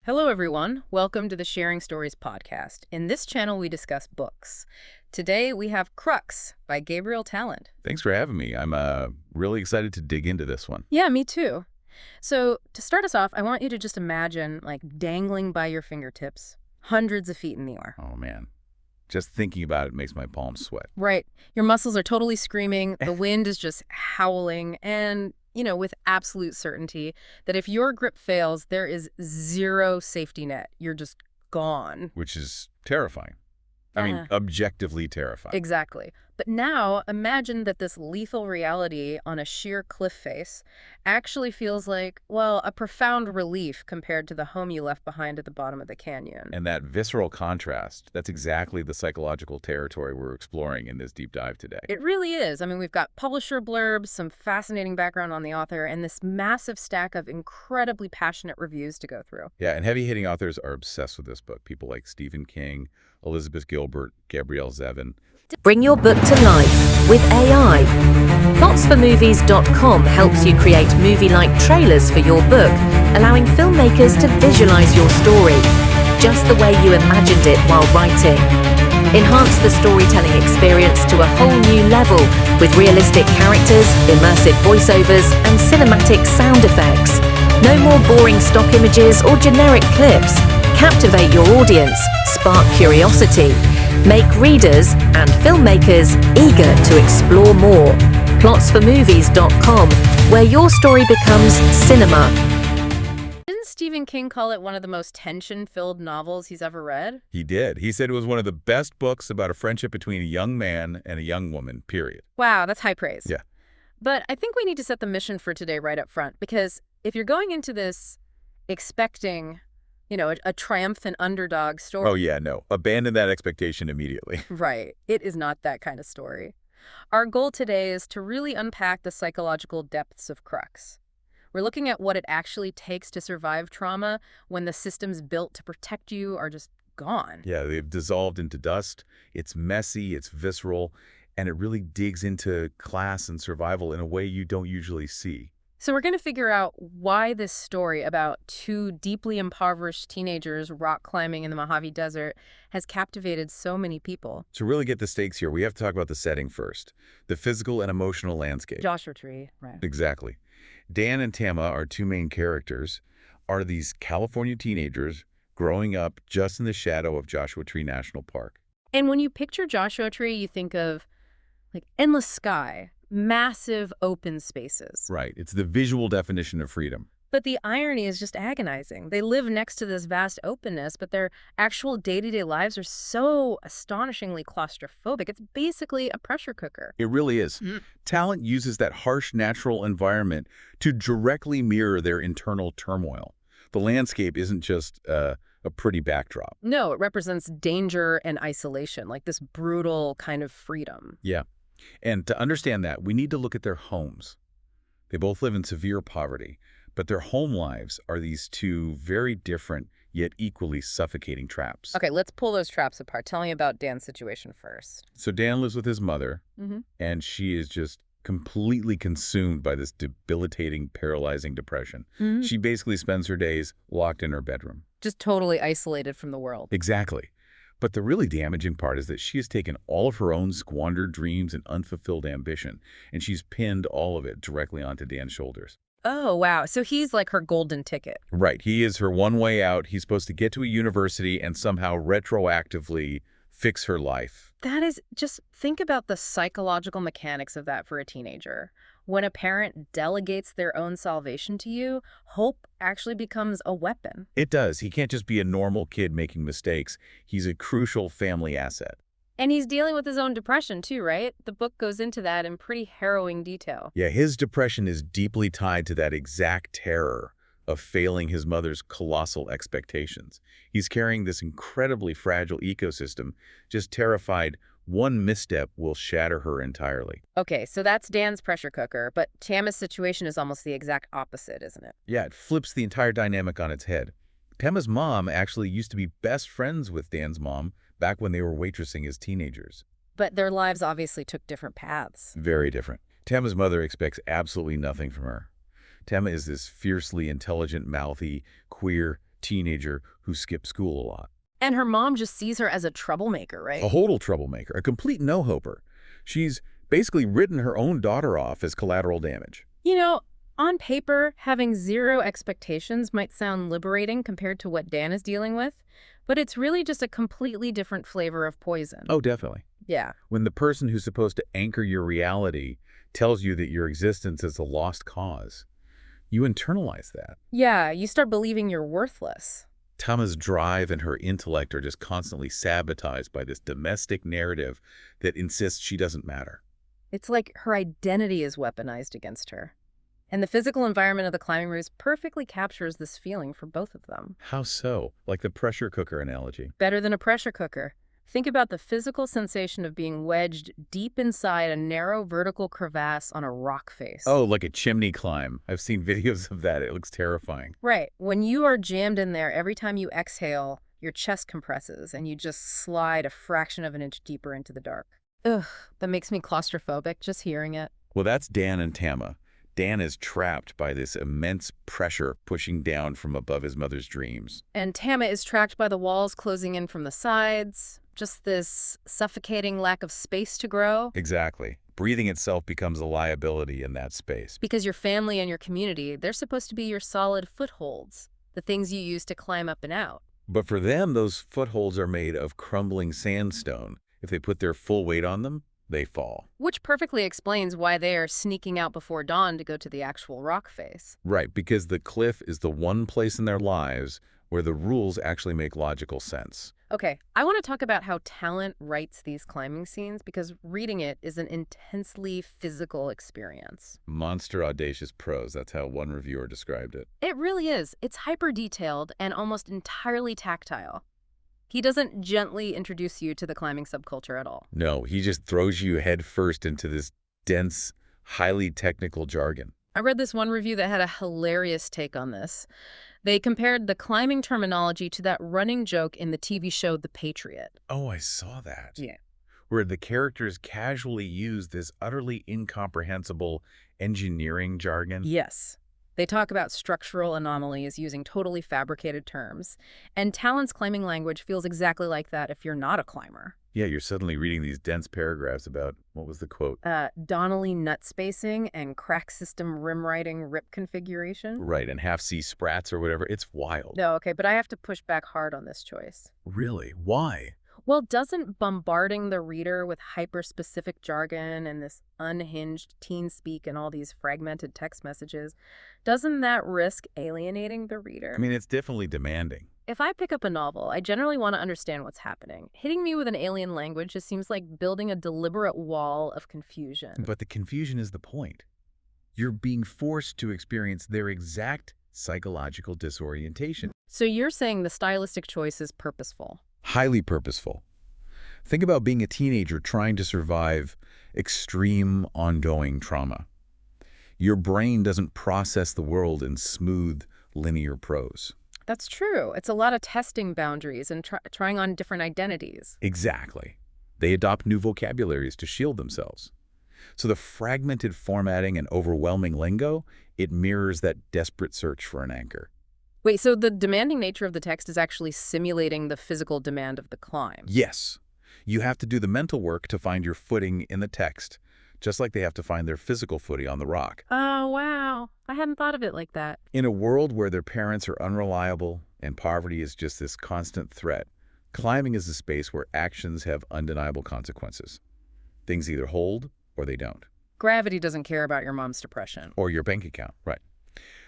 Hello, everyone. Welcome to the Sharing Stories podcast. In this channel, we discuss books. Today, we have Crux by Gabriel Tallent. Thanks for having me. I'm really excited to dig into this one. Yeah, me too. So, to start us off, I want you to just imagine, dangling by your fingertips, hundreds of feet in the air. Oh, man. Just thinking about it makes my palms sweat. Right. Your muscles are totally screaming. The wind is just howling. And, with absolute certainty that if your grip fails, there is zero safety net. You're just gone. Which is terrifying. I mean, objectively terrifying. Exactly. But now imagine that this lethal reality on a sheer cliff face actually feels like, well, a profound relief compared to the home you left behind at the bottom of the canyon. And that visceral contrast, that's exactly the psychological territory we're exploring in this deep dive today. It really is. I mean, we've got publisher blurbs, some fascinating background on the author, and this massive stack of incredibly passionate reviews to go through. Yeah, and heavy-hitting authors are obsessed with this book. People like Stephen King, Elizabeth Gilbert, Gabrielle Zevin. Bring your book to life with AI. Plotsformovies.com helps you create movie-like trailers for your book, allowing filmmakers to visualize your story, just the way you imagined it while writing. Enhance the storytelling experience to a whole new level with realistic characters, immersive voiceovers, and cinematic sound effects. No more boring stock images or generic clips. Captivate your audience, spark curiosity, make readers and filmmakers eager to explore more. Plotsformovies.com, where your story becomes cinema. Didn't Stephen King call it one of the most tension-filled novels he's ever read? He did. He said it was one of the best books about a friendship between a young man and a young woman, period. Wow, that's high praise. Yeah. But I think we need to set the mission for today right up front, because if you're going into this expecting a triumphant underdog story. Oh, yeah, no. Abandon that expectation immediately. Right. It is not that kind of story. Our goal today is to really unpack the psychological depths of Crux. We're looking at what it actually takes to survive trauma when the systems built to protect you are just gone. Yeah, they've dissolved into dust. It's messy, it's visceral, and it really digs into class and survival in a way you don't usually see. So we're going to figure out why this story about two deeply impoverished teenagers rock climbing in the Mojave Desert has captivated so many people. To really get the stakes here, we have to talk about the setting first, the physical and emotional landscape. Joshua Tree, right. Exactly. Dan and Tamma, our two main characters, are these California teenagers growing up just in the shadow of Joshua Tree National Park. And when you picture Joshua Tree, you think of endless sky, massive open spaces. Right. It's the visual definition of freedom. But the irony is just agonizing. They live next to this vast openness, but their actual day-to-day lives are so astonishingly claustrophobic. It's basically a pressure cooker. It really is. Tallent uses that harsh natural environment to directly mirror their internal turmoil. The landscape isn't just a pretty backdrop. No, it represents danger and isolation, like this brutal kind of freedom. Yeah. And to understand that, we need to look at their homes. They both live in severe poverty, but their home lives are these two very different yet equally suffocating traps. Okay, let's pull those traps apart. Tell me about Dan's situation first. So Dan lives with his mother, and she is just completely consumed by this debilitating, paralyzing depression. She basically spends her days locked in her bedroom. Just totally isolated from the world. Exactly. But the really damaging part is that she has taken all of her own squandered dreams and unfulfilled ambition, and she's pinned all of it directly onto Dan's shoulders. Oh, wow. So he's like her golden ticket. Right. He is her one way out. He's supposed to get to a university and somehow retroactively fix her life. That is, just think about the psychological mechanics of that for a teenager. When a parent delegates their own salvation to you, hope actually becomes a weapon. It does. He can't just be a normal kid making mistakes. He's a crucial family asset. And he's dealing with his own depression too, right? The book goes into that in pretty harrowing detail. Yeah, his depression is deeply tied to that exact terror of failing his mother's colossal expectations. He's carrying this incredibly fragile ecosystem, just terrified one misstep will shatter her entirely. Okay, so that's Dan's pressure cooker, but Tamma's situation is almost the exact opposite, isn't it? Yeah, it flips the entire dynamic on its head. Tamma's mom actually used to be best friends with Dan's mom back when they were waitressing as teenagers. But their lives obviously took different paths. Very different. Tamma's mother expects absolutely nothing from her. Tamma is this fiercely intelligent, mouthy, queer teenager who skips school a lot. And her mom just sees her as a troublemaker, right? A total troublemaker, a complete no-hoper. She's basically written her own daughter off as collateral damage. You know, on paper, having zero expectations might sound liberating compared to what Dan is dealing with, but it's really just a completely different flavor of poison. Oh, definitely. Yeah. When the person who's supposed to anchor your reality tells you that your existence is a lost cause, you internalize that. Yeah, you start believing you're worthless. Tamma's drive and her intellect are just constantly sabotaged by this domestic narrative that insists she doesn't matter. It's like her identity is weaponized against her. And the physical environment of the climbing roost perfectly captures this feeling for both of them. How so? Like the pressure cooker analogy. Better than a pressure cooker. Think about the physical sensation of being wedged deep inside a narrow vertical crevasse on a rock face. Oh, like a chimney climb. I've seen videos of that. It looks terrifying. Right. When you are jammed in there, every time you exhale, your chest compresses and you just slide a fraction of an inch deeper into the dark. Ugh, that makes me claustrophobic just hearing it. Well, that's Dan and Tamma. Dan is trapped by this immense pressure pushing down from above his mother's dreams. And Tamma is tracked by the walls closing in from the sides. Just this suffocating lack of space to grow. Exactly. Breathing itself becomes a liability in that space. Because your family and your community, they're supposed to be your solid footholds, the things you use to climb up and out. But for them, those footholds are made of crumbling sandstone. If they put their full weight on them, they fall. Which perfectly explains why they are sneaking out before dawn to go to the actual rock face. Right, because the cliff is the one place in their lives where the rules actually make logical sense. Okay, I want to talk about how Tallent writes these climbing scenes because reading it is an intensely physical experience. Monster audacious prose, that's how one reviewer described it. It really is. It's hyper-detailed and almost entirely tactile. He doesn't gently introduce you to the climbing subculture at all. No, he just throws you head first into this dense, highly technical jargon. I read this one review that had a hilarious take on this. They compared the climbing terminology to that running joke in the TV show The Patriot. Oh, I saw that. Yeah. Where the characters casually use this utterly incomprehensible engineering jargon. Yes. They talk about structural anomalies using totally fabricated terms. And Tallent's climbing language feels exactly like that if you're not a climber. Yeah, you're suddenly reading these dense paragraphs about, what was the quote? Donnelly nut spacing and crack system rim writing rip configuration. Right, and half-C sprats or whatever. It's wild. No, okay, but I have to push back hard on this choice. Really? Why? Well, doesn't bombarding the reader with hyper-specific jargon and this unhinged teen speak and all these fragmented text messages, doesn't that risk alienating the reader? I mean, it's definitely demanding. If I pick up a novel, I generally want to understand what's happening. Hitting me with an alien language just seems like building a deliberate wall of confusion. But the confusion is the point. You're being forced to experience their exact psychological disorientation. So you're saying the stylistic choice is purposeful? Highly purposeful. Think about being a teenager trying to survive extreme, ongoing trauma. Your brain doesn't process the world in smooth, linear prose. That's true. It's a lot of testing boundaries and trying on different identities. Exactly. They adopt new vocabularies to shield themselves. So the fragmented formatting and overwhelming lingo, it mirrors that desperate search for an anchor. Wait, so the demanding nature of the text is actually simulating the physical demand of the climb? Yes. You have to do the mental work to find your footing in the text, just like they have to find their physical footing on the rock. Oh, wow. I hadn't thought of it like that. In a world where their parents are unreliable and poverty is just this constant threat, climbing is a space where actions have undeniable consequences. Things either hold or they don't. Gravity doesn't care about your mom's depression. Or your bank account, right.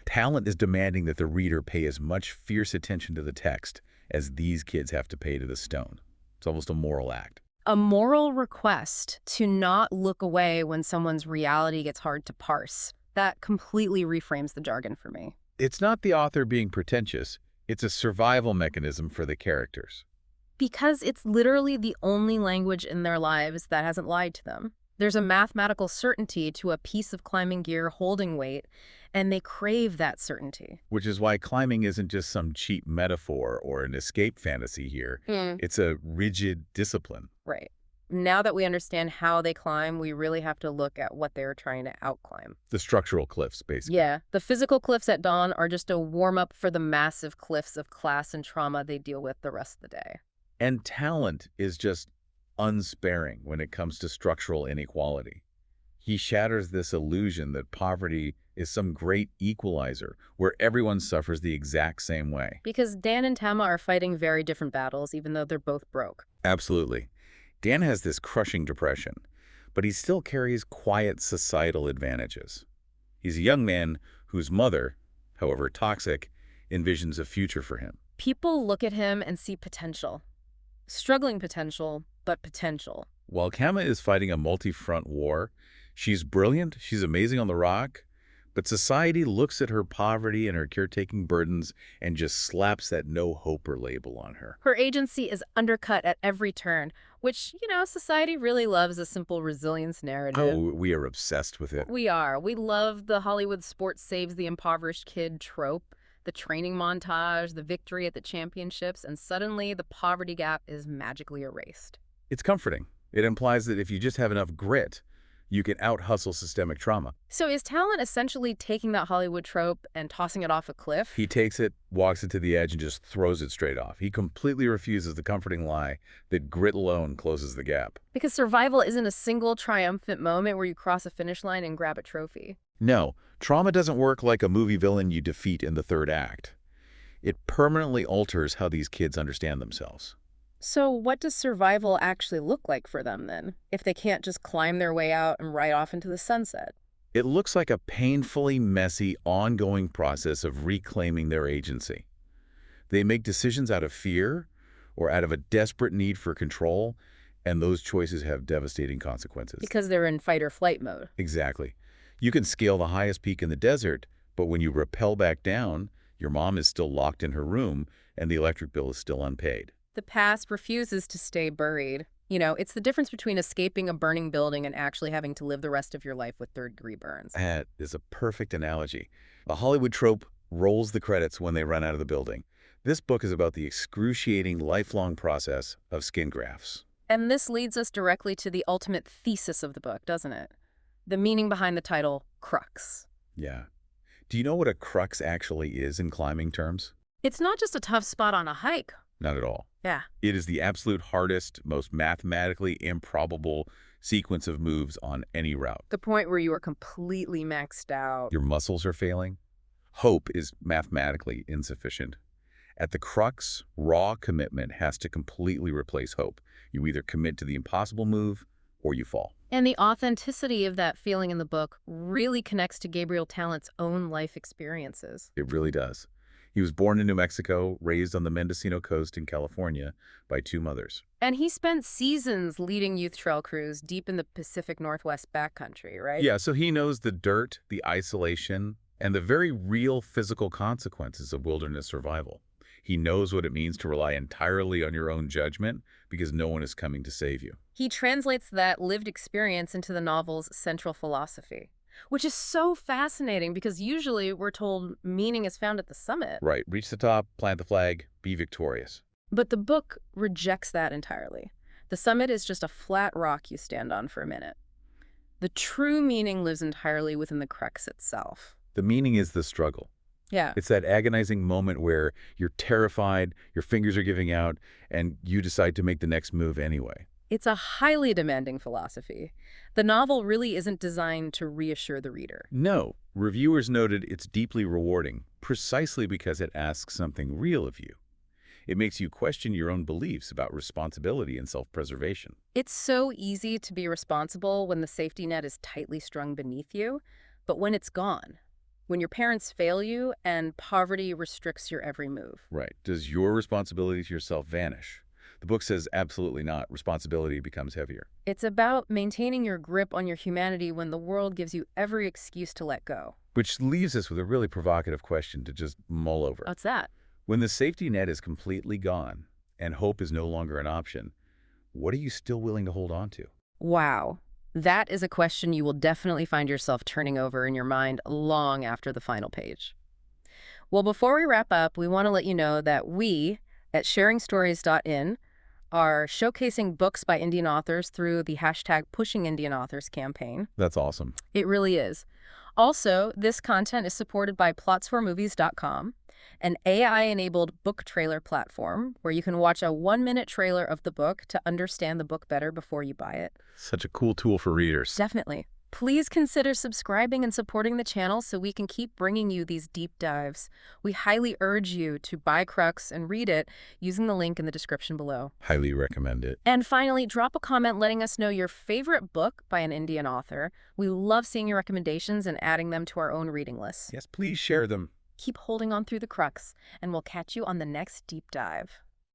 Tallent is demanding that the reader pay as much fierce attention to the text as these kids have to pay to the stone. It's almost a moral act. A moral request to not look away when someone's reality gets hard to parse. That completely reframes the jargon for me. It's not the author being pretentious. It's a survival mechanism for the characters. Because it's literally the only language in their lives that hasn't lied to them. There's a mathematical certainty to a piece of climbing gear holding weight, and they crave that certainty. Which is why climbing isn't just some cheap metaphor or an escape fantasy here. It's a rigid discipline. Right. now that we understand how they climb, we really have to look at what they're trying to outclimb. The structural cliffs, basically. Yeah, the physical cliffs at dawn are just a warm-up for the massive cliffs of class and trauma they deal with the rest of the day. And Tallent is just unsparing when it comes to structural inequality. He shatters this illusion that poverty is some great equalizer where everyone suffers the exact same way. Because Dan and Tamma are fighting very different battles, even though they're both broke. Absolutely. Dan has this crushing depression, but he still carries quiet societal advantages. He's a young man whose mother, however toxic, envisions a future for him. People look at him and see potential. Struggling potential, but potential. While Kama is fighting a multi-front war, she's brilliant, she's amazing on the rock, but society looks at her poverty and her caretaking burdens and just slaps that no-hoper label on her. Her agency is undercut at every turn, which, society really loves a simple resilience narrative. Oh, we are obsessed with it. We are. We love the Hollywood sports saves the impoverished kid trope, the training montage, the victory at the championships, and suddenly the poverty gap is magically erased. It's comforting. It implies that if you just have enough grit, you can out-hustle systemic trauma. So is Tallent essentially taking that Hollywood trope and tossing it off a cliff? He takes it, walks it to the edge, and just throws it straight off. He completely refuses the comforting lie that grit alone closes the gap. Because survival isn't a single triumphant moment where you cross a finish line and grab a trophy. No, trauma doesn't work like a movie villain you defeat in the third act. It permanently alters how these kids understand themselves. So what does survival actually look like for them then, if they can't just climb their way out and ride off into the sunset? It looks like a painfully messy, ongoing process of reclaiming their agency. They make decisions out of fear or out of a desperate need for control, and those choices have devastating consequences. Because they're in fight or flight mode. Exactly. You can scale the highest peak in the desert, but when you rappel back down, your mom is still locked in her room and the electric bill is still unpaid. The past refuses to stay buried. It's the difference between escaping a burning building and actually having to live the rest of your life with third-degree burns. That is a perfect analogy. The Hollywood trope rolls the credits when they run out of the building. This book is about the excruciating, lifelong process of skin grafts. And this leads us directly to the ultimate thesis of the book, doesn't it? The meaning behind the title, Crux. Yeah. Do you know what a crux actually is in climbing terms? It's not just a tough spot on a hike. Not at all. Yeah. It is the absolute hardest, most mathematically improbable sequence of moves on any route. The point where you are completely maxed out. Your muscles are failing. Hope is mathematically insufficient. At the crux, raw commitment has to completely replace hope. You either commit to the impossible move or you fall. And the authenticity of that feeling in the book really connects to Gabriel Tallent's own life experiences. It really does. He was born in New Mexico, raised on the Mendocino coast in California by two mothers. And he spent seasons leading youth trail crews deep in the Pacific Northwest backcountry, right? Yeah, so he knows the dirt, the isolation, and the very real physical consequences of wilderness survival. He knows what it means to rely entirely on your own judgment because no one is coming to save you. He translates that lived experience into the novel's central philosophy, which is so fascinating because usually we're told meaning is found at the summit. Right. Reach the top, plant the flag, be victorious. But the book rejects that entirely. The summit is just a flat rock you stand on for a minute. The true meaning lives entirely within the crux itself. The meaning is the struggle. Yeah. It's that agonizing moment where you're terrified, your fingers are giving out, and you decide to make the next move anyway. It's a highly demanding philosophy. The novel really isn't designed to reassure the reader. No, reviewers noted it's deeply rewarding, precisely because it asks something real of you. It makes you question your own beliefs about responsibility and self-preservation. It's so easy to be responsible when the safety net is tightly strung beneath you, but when it's gone, when your parents fail you and poverty restricts your every move. Right. Does your responsibility to yourself vanish? The book says absolutely not. Responsibility becomes heavier. It's about maintaining your grip on your humanity when the world gives you every excuse to let go. Which leaves us with a really provocative question to just mull over. What's that? When the safety net is completely gone and hope is no longer an option, what are you still willing to hold on to? Wow. That is a question you will definitely find yourself turning over in your mind long after the final page. Well, before we wrap up, we want to let you know that we at sharingstories.in are showcasing books by Indian authors through the hashtag Pushing Indian Authors campaign. That's awesome. It really is. Also, this content is supported by plotsformovies.com, an AI-enabled book trailer platform where you can watch a 1-minute trailer of the book to understand the book better before you buy it. Such a cool tool for readers. Definitely. Please consider subscribing and supporting the channel so we can keep bringing you these deep dives. We highly urge you to buy Crux and read it using the link in the description below. Highly recommend it. And finally, drop a comment letting us know your favorite book by an Indian author. We love seeing your recommendations and adding them to our own reading list. Yes, please share them. Keep holding on through the Crux, and we'll catch you on the next deep dive.